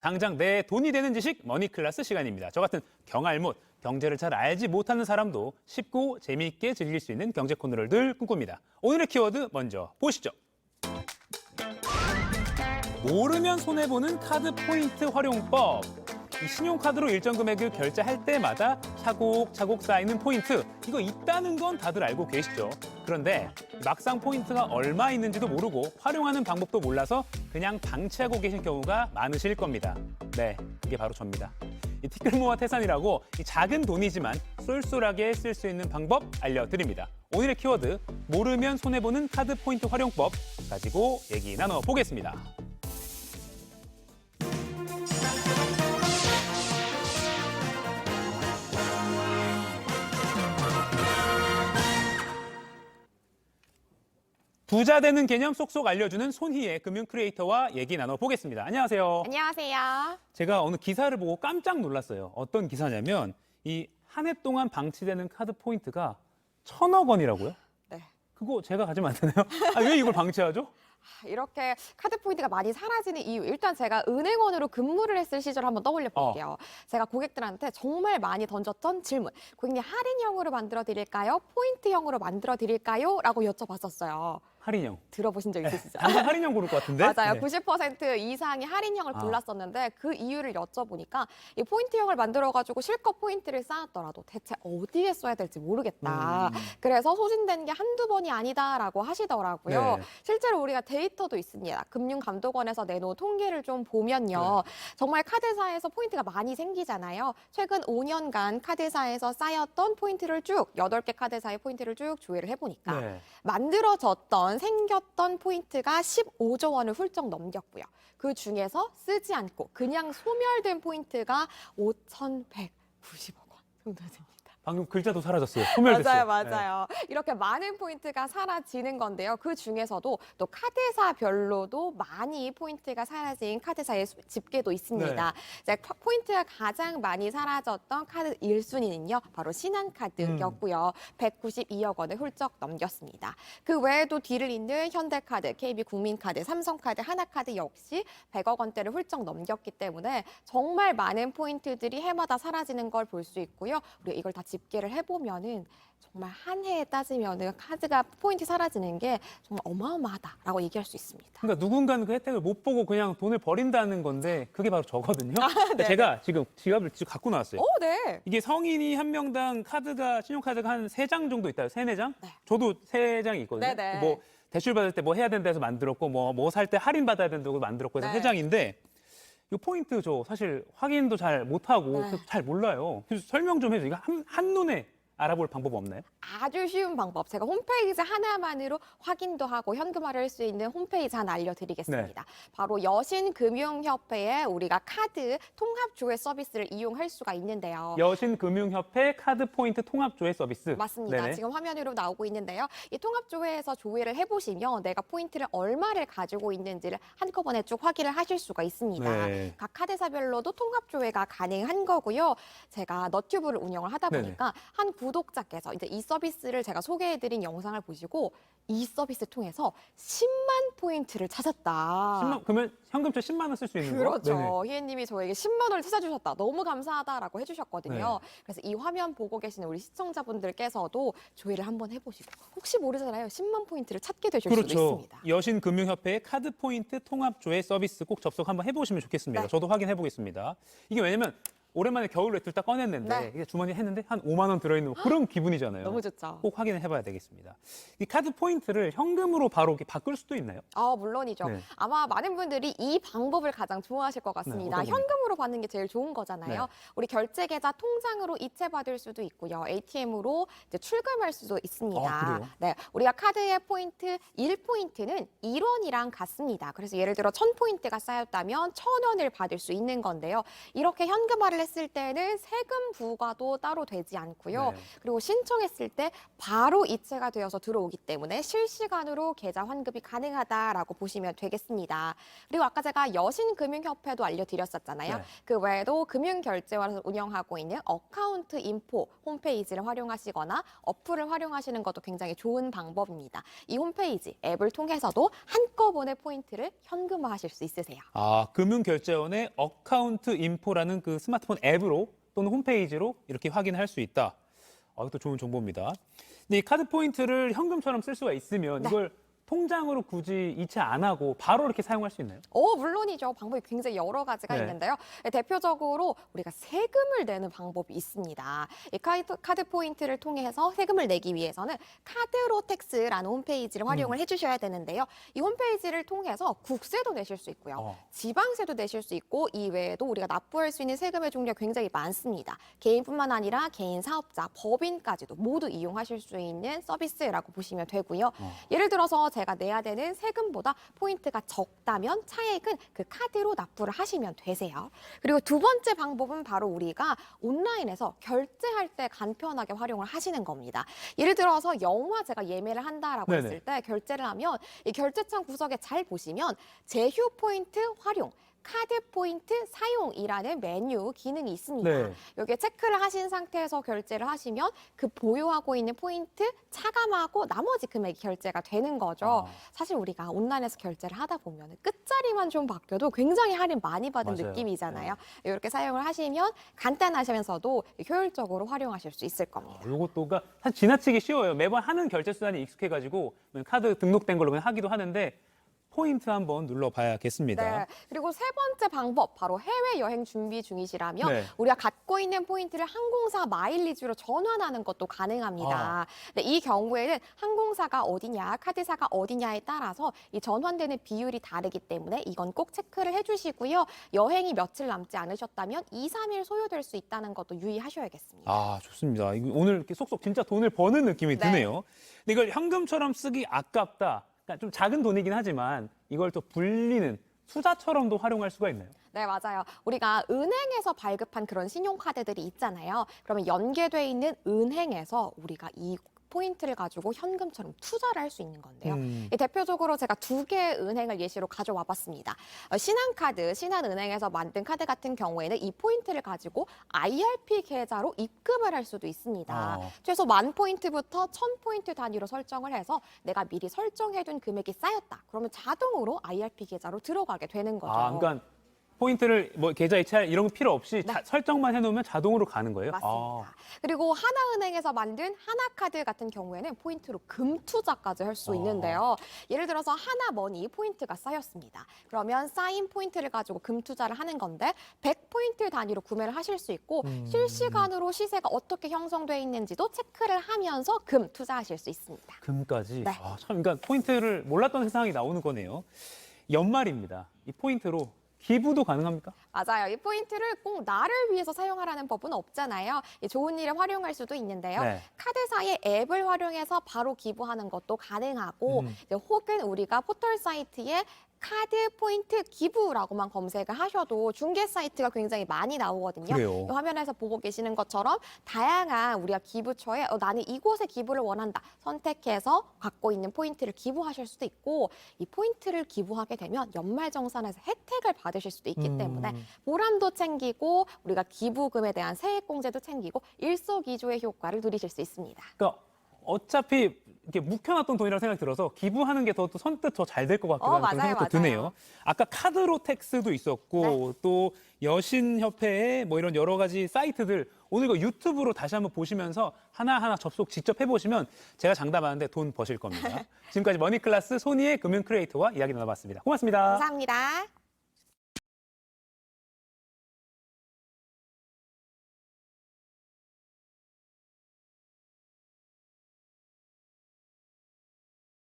당장 내 돈이 되는 지식 머니클래스 시간입니다. 저 같은 경알못, 경제를 잘 알지 못하는 사람도 쉽고 재미있게 즐길 수 있는 경제 코너를 늘 꿈꿉니다. 오늘의 키워드 먼저 보시죠. 모르면 손해보는 카드 포인트 활용법. 이 신용카드로 일정 금액을 결제할 때마다 차곡차곡 쌓이는 포인트, 이거 있다는 건 다들 알고 계시죠? 그런데 막상 포인트가 얼마 있는지도 모르고 활용하는 방법도 몰라서 그냥 방치하고 계신 경우가 많으실 겁니다. 네, 이게 바로 접니다. 이 티끌모아 태산이라고 이 작은 돈이지만 쏠쏠하게 쓸 수 있는 방법 알려드립니다. 오늘의 키워드, 모르면 손해보는 카드 포인트 활용법 가지고 얘기 나눠보겠습니다. 부자 되는 개념 쏙쏙 알려주는 손희의 금융 크리에이터와 얘기 나눠보겠습니다. 안녕하세요. 안녕하세요. 제가 어느 기사를 보고 깜짝 놀랐어요. 어떤 기사냐면 이 한 해 동안 방치되는 카드 포인트가 1,000억 원이라고요? 네. 그거 제가 가지면 안 되나요? 왜 이걸 방치하죠? 이렇게 카드 포인트가 많이 사라지는 이유, 일단 제가 은행원으로 근무를 했을 시절 한번 떠올려 볼게요. 제가 고객들한테 정말 많이 던졌던 질문. 고객님, 할인형으로 만들어 드릴까요? 포인트형으로 만들어 드릴까요? 라고 여쭤봤었어요. 할인형. 들어보신 적 있으시죠? 당장 할인형 고를 것 같은데? 맞아요. 네. 90% 이상이 할인형을 골랐었는데 그 이유를 여쭤보니까 이 포인트형을 만들어가지고 실컷 포인트를 쌓았더라도 대체 어디에 써야 될지 모르겠다. 그래서 소진된 게 한두 번이 아니다라고 하시더라고요. 네. 실제로 우리가 데이터도 있습니다. 금융감독원에서 내놓은 통계를 좀 보면요. 정말 카드사에서 포인트가 많이 생기잖아요. 최근 5년간 카드사에서 쌓였던 포인트를 쭉 8개 카드사의 포인트를 쭉 조회를 해보니까 네. 생겼던 포인트가 15조 원을 훌쩍 넘겼고요. 그 중에서 쓰지 않고 그냥 소멸된 포인트가 5,190억 원 정도 됩니다. 방금 글자도 사라졌어요. 소멸됐어요. 맞아요. 이렇게 많은 포인트가 사라지는 건데요. 그 중에서도 또 카드사별로도 많이 포인트가 사라진 카드사의 집계도 있습니다. 이제 포인트가 가장 많이 사라졌던 카드 1순위는요. 바로 신한카드였고요. 192억 원을 훌쩍 넘겼습니다. 그 외에도 뒤를 잇는 현대카드, KB국민카드, 삼성카드, 하나카드 역시 100억 원대를 훌쩍 넘겼기 때문에 정말 많은 포인트들이 해마다 사라지는 걸 볼 수 있고요. 우리가 이걸 다 집계를 해보면은 정말 한 해에 따지면은 카드가 포인트 사라지는 게 정말 어마어마하다라고 얘기할 수 있습니다. 그러니까 누군가는 그 혜택을 못 보고 그냥 돈을 버린다는 건데 그게 바로 저거든요. 네. 제가 지금 지갑을 직접 갖고 나왔어요. 네. 이게 성인이 한 명당 신용카드가 한 3장 정도 있다. 3, 4장? 네. 저도 3장이 있거든요. 네네. 뭐 대출 받을 때 뭐 해야 된다 해서 만들었고 뭐 살 때 할인 받아야 된다고 만들었고 해서 네. 3장인데 이 포인트 저 사실 확인도 잘 못하고 네. 잘 몰라요. 그래서 설명 좀 해줘. 이거 한눈에 알아볼 방법 없나요? 아주 쉬운 방법. 제가 홈페이지 하나만으로 확인도 하고 현금화를 할 수 있는 홈페이지 하나 알려드리겠습니다. 바로 여신금융협회에 우리가 카드 통합조회 서비스를 이용할 수가 있는데요. 여신금융협회 카드 포인트 통합조회 서비스. 맞습니다. 네네. 지금 화면으로 나오고 있는데요. 이 통합조회에서 조회를 해보시면 내가 포인트를 얼마를 가지고 있는지를 한꺼번에 쭉 확인을 하실 수가 있습니다. 네. 각 카드사별로도 통합조회가 가능한 거고요. 제가 너튜브를 운영을 하다 보니까 한 구독자께서 이제 이 서비스를 제가 소개해드린 영상을 보시고 이 서비스 통해서 10만 포인트를 찾았다. 그러면 현금채 10만 원 쓸 수 있는 거? 그렇죠. 희애님이 저에게 10만 원을 찾아주셨다. 너무 감사하다라고 해주셨거든요. 네. 그래서 이 화면 보고 계시는 우리 시청자분들께서도 조회를 한번 해보시고 혹시 모르잖아요. 10만 포인트를 찾게 되실 수도 있습니다. 여신금융협회의 카드 포인트 통합조회 서비스 꼭 접속 한번 해보시면 좋겠습니다. 네. 저도 확인해 보겠습니다. 이게 왜냐면 오랜만에 겨울 외투를 딱 꺼냈는데 네. 이게 주머니에 했는데 한 5만 원 들어있는 그런 기분이잖아요. 너무 좋죠. 꼭 확인을 해봐야 되겠습니다. 이 카드 포인트를 현금으로 바로 이렇게 바꿀 수도 있나요? 물론이죠. 네. 아마 많은 분들이 이 방법을 가장 좋아하실 것 같습니다. 어떤 겁니까? 현금으로 받는 게 제일 좋은 거잖아요. 네. 우리 결제 계좌 통장으로 이체 받을 수도 있고요. ATM으로 이제 출금할 수도 있습니다. 그래요? 네, 우리가 카드의 포인트 1포인트는 1원이랑 같습니다. 그래서 예를 들어 1000포인트가 쌓였다면 1000원을 받을 수 있는 건데요. 이렇게 현금화를 했을 때는 세금 부과도 따로 되지 않고요. 네. 그리고 신청했을 때 바로 이체가 되어서 들어오기 때문에 실시간으로 계좌 환급이 가능하다라고 보시면 되겠습니다. 그리고 아까 제가 여신금융협회도 알려드렸었잖아요. 네. 그 외에도 금융결제원에서 운영하고 있는 어카운트 인포 홈페이지를 활용하시거나 어플을 활용하시는 것도 굉장히 좋은 방법입니다. 이 홈페이지, 앱을 통해서도 한꺼번에 포인트를 현금화하실 수 있으세요. 아, 금융결제원의 어카운트 인포라는 그 스마트폰 앱으로 또는 홈페이지로 이렇게 확인할 수 있다. 이것도 좋은 정보입니다. 근데 이 카드 포인트를 현금처럼 쓸 수가 있으면 네. 이걸 통장으로 굳이 이체 안 하고 바로 이렇게 사용할 수 있나요? 물론이죠. 방법이 굉장히 여러 가지가 네. 있는데요. 대표적으로 우리가 세금을 내는 방법이 있습니다. 이 카드 포인트를 통해서 세금을 내기 위해서는 카드로텍스라는 홈페이지를 활용을 해주셔야 되는데요. 이 홈페이지를 통해서 국세도 내실 수 있고요. 지방세도 내실 수 있고 이외에도 우리가 납부할 수 있는 세금의 종류가 굉장히 많습니다. 개인뿐만 아니라 개인 사업자, 법인까지도 모두 이용하실 수 있는 서비스라고 보시면 되고요. 예를 들어서 제가 내야 되는 세금보다 포인트가 적다면 차액은 그 카드로 납부를 하시면 되세요. 그리고 두 번째 방법은 바로 우리가 온라인에서 결제할 때 간편하게 활용을 하시는 겁니다. 예를 들어서 영화 제가 예매를 한다라고 네네. 했을 때 결제를 하면 이 결제창 구석에 잘 보시면 제휴 포인트 활용, 카드 포인트 사용이라는 메뉴 기능이 있습니다. 네. 여기에 체크를 하신 상태에서 결제를 하시면 그 보유하고 있는 포인트 차감하고 나머지 금액이 결제가 되는 거죠. 사실 우리가 온라인에서 결제를 하다 보면 끝자리만 좀 바뀌어도 굉장히 할인 많이 받은 맞아요. 느낌이잖아요. 이렇게 사용을 하시면 간단하시면서도 효율적으로 활용하실 수 있을 겁니다. 이것도가 사실 지나치기 쉬워요. 매번 하는 결제 수단이 익숙해가지고 카드 등록된 걸로 그냥 하기도 하는데 포인트 한번 눌러봐야겠습니다. 네. 그리고 세 번째 방법, 바로 해외여행 준비 중이시라면 네. 우리가 갖고 있는 포인트를 항공사 마일리지로 전환하는 것도 가능합니다. 네, 이 경우에는 항공사가 어디냐, 카드사가 어디냐에 따라서 이 전환되는 비율이 다르기 때문에 이건 꼭 체크를 해주시고요. 여행이 며칠 남지 않으셨다면 2, 3일 소요될 수 있다는 것도 유의하셔야겠습니다. 좋습니다. 이거 오늘 이렇게 쏙쏙 진짜 돈을 버는 느낌이 네. 드네요. 근데 이걸 현금처럼 쓰기 아깝다. 그러니까 좀 작은 돈이긴 하지만 이걸 또 불리는 투자처럼도 활용할 수가 있나요? 네, 맞아요. 우리가 은행에서 발급한 그런 신용카드들이 있잖아요. 그러면 연계돼 있는 은행에서 우리가 이 포인트를 가지고 현금처럼 투자를 할 수 있는 건데요. 이 대표적으로 제가 두 개의 은행을 예시로 가져와 봤습니다. 신한카드, 신한은행에서 만든 카드 같은 경우에는 이 포인트를 가지고 IRP 계좌로 입금을 할 수도 있습니다. 최소 10,000포인트부터 1,000포인트 단위로 설정을 해서 내가 미리 설정해둔 금액이 쌓였다. 그러면 자동으로 IRP 계좌로 들어가게 되는 거죠. 그러니까 포인트를 뭐 계좌 이체할 이런 거 필요 없이 네. 설정만 해놓으면 자동으로 가는 거예요? 맞습니다. 그리고 하나은행에서 만든 하나카드 같은 경우에는 포인트로 금투자까지 할 수 있는데요. 예를 들어서 하나머니 포인트가 쌓였습니다. 그러면 쌓인 포인트를 가지고 금투자를 하는 건데 100포인트 단위로 구매를 하실 수 있고 실시간으로 시세가 어떻게 형성돼 있는지도 체크를 하면서 금투자하실 수 있습니다. 금까지? 네. 참, 그러니까 포인트를 몰랐던 세상이 나오는 거네요. 연말입니다. 이 포인트로 기부도 가능합니까? 맞아요. 이 포인트를 꼭 나를 위해서 사용하라는 법은 없잖아요. 좋은 일에 활용할 수도 있는데요. 네. 카드사의 앱을 활용해서 바로 기부하는 것도 가능하고 이제 혹은 우리가 포털 사이트에 카드 포인트 기부라고만 검색을 하셔도 중개 사이트가 굉장히 많이 나오거든요. 그래요. 이 화면에서 보고 계시는 것처럼 다양한 우리가 기부처에 나는 이곳에 기부를 원한다 선택해서 갖고 있는 포인트를 기부하실 수도 있고 이 포인트를 기부하게 되면 연말정산에서 혜택을 받으실 수도 있기 때문에 보람도 챙기고 우리가 기부금에 대한 세액공제도 챙기고 일석이조의 효과를 누리실 수 있습니다. 그러니까 어차피 이렇게 묵혀놨던 돈이라고 생각이 들어서 기부하는 게 더 선뜻 더 잘 될 것 같기도 하는 그런 맞아요, 생각도 맞아요. 드네요. 아까 카드로텍스도 있었고 또 여신협회의 뭐 이런 여러 가지 사이트들 오늘 이거 유튜브로 다시 한번 보시면서 하나하나 접속 직접 해보시면 제가 장담하는데 돈 버실 겁니다. 지금까지 머니클래스 소니의 금융 크리에이터와 이야기 나눠봤습니다. 고맙습니다. 감사합니다.